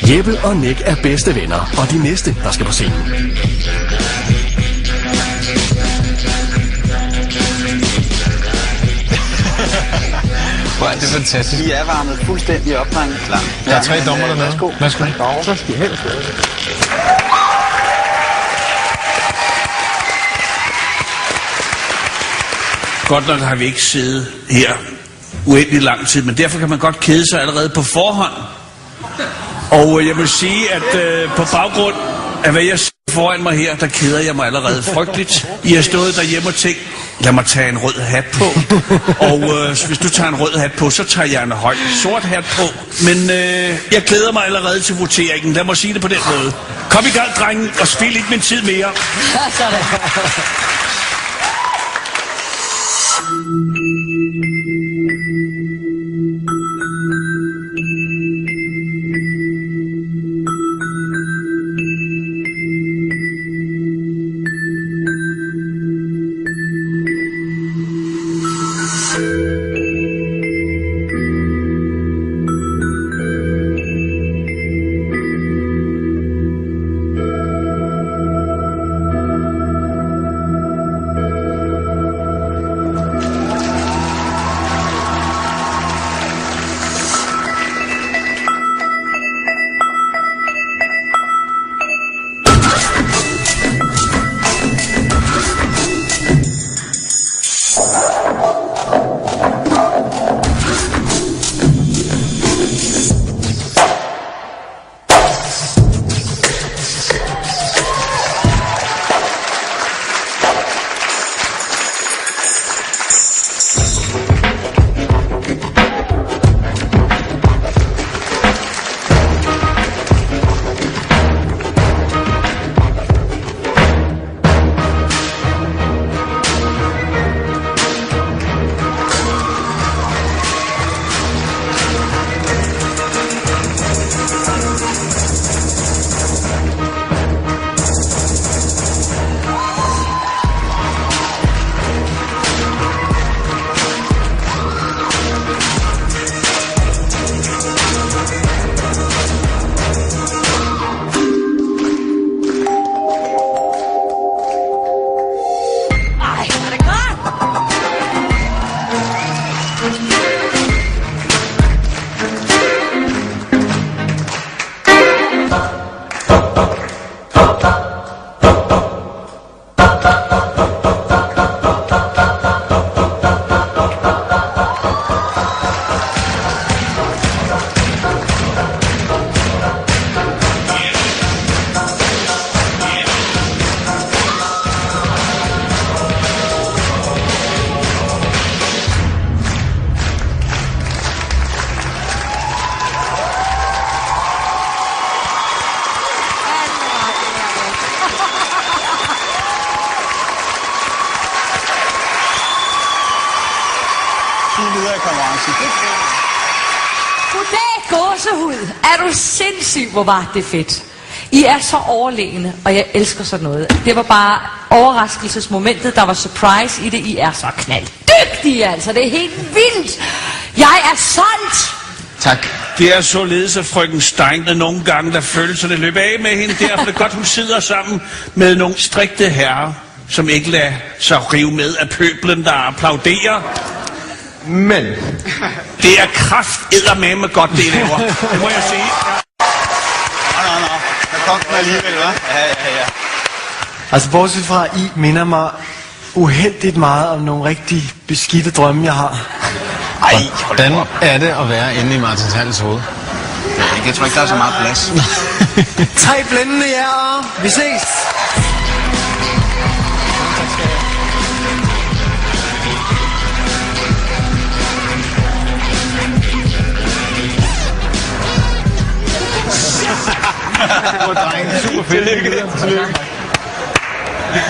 Jeppe og Nick er bedste venner, og de næste, der skal på scenen. Hvor er det fantastisk. Vi er varmet fuldstændig op, drenge. Klar. Der er 3 dommer dernede. Værsgo. Så skal I helst. Godt nok har vi ikke siddet her uendelig lang tid, men derfor kan man godt kede sig allerede på forhånd. Og jeg vil sige, at på baggrund af hvad jeg ser foran mig her, der keder jeg mig allerede frygteligt. I har stået derhjemme og tænkt, lad mig tage en rød hat på. Og hvis du tager en rød hat på, så tager jeg en høj sort hat på. Men jeg glæder mig allerede til voteringen. Lad mig sige det på den måde. Kom i gang, drenge, og spil ikke min tid mere. Sådan. Goddag, gåsehud. Er du sindssyg, hvor var det fedt. I er så overlegne, og jeg elsker sådan noget. Det var bare overraskelsesmomentet, der var surprise i det. I er så knalddygtige, altså. Det er helt vildt. Jeg er solgt. Tak. Det er således, at frøken Stein nogle gange, der følelserne løber af med hende. Derfor er det godt, hun sidder sammen med nogle strikte herrer, som ikke lader sig rive med af pøblen, der applauderer. Men det er krafteddermame godt, det laver. Det må jeg sige. Nå. Der kom den alligevel, hva'? Ja. altså bortset fra, I minder mig uheldigt meget om nogle rigtig beskidte drømme, jeg har. Ej, hvordan er det at være inde i Martins Hals hoved? Jeg tror ikke, der er så meget plads. 3 blændende jer. Vi ses. Super fedt.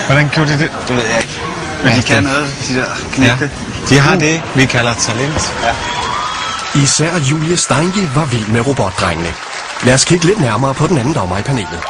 Hvordan gjorde de det? Det ved jeg ikke. Men de kan noget, de der knægte. Ja, de har det, vi kalder talent. Ja. Især Julie Steinke var vild med robotdrengene. Lad os kigge lidt nærmere på den anden dommer i panelet.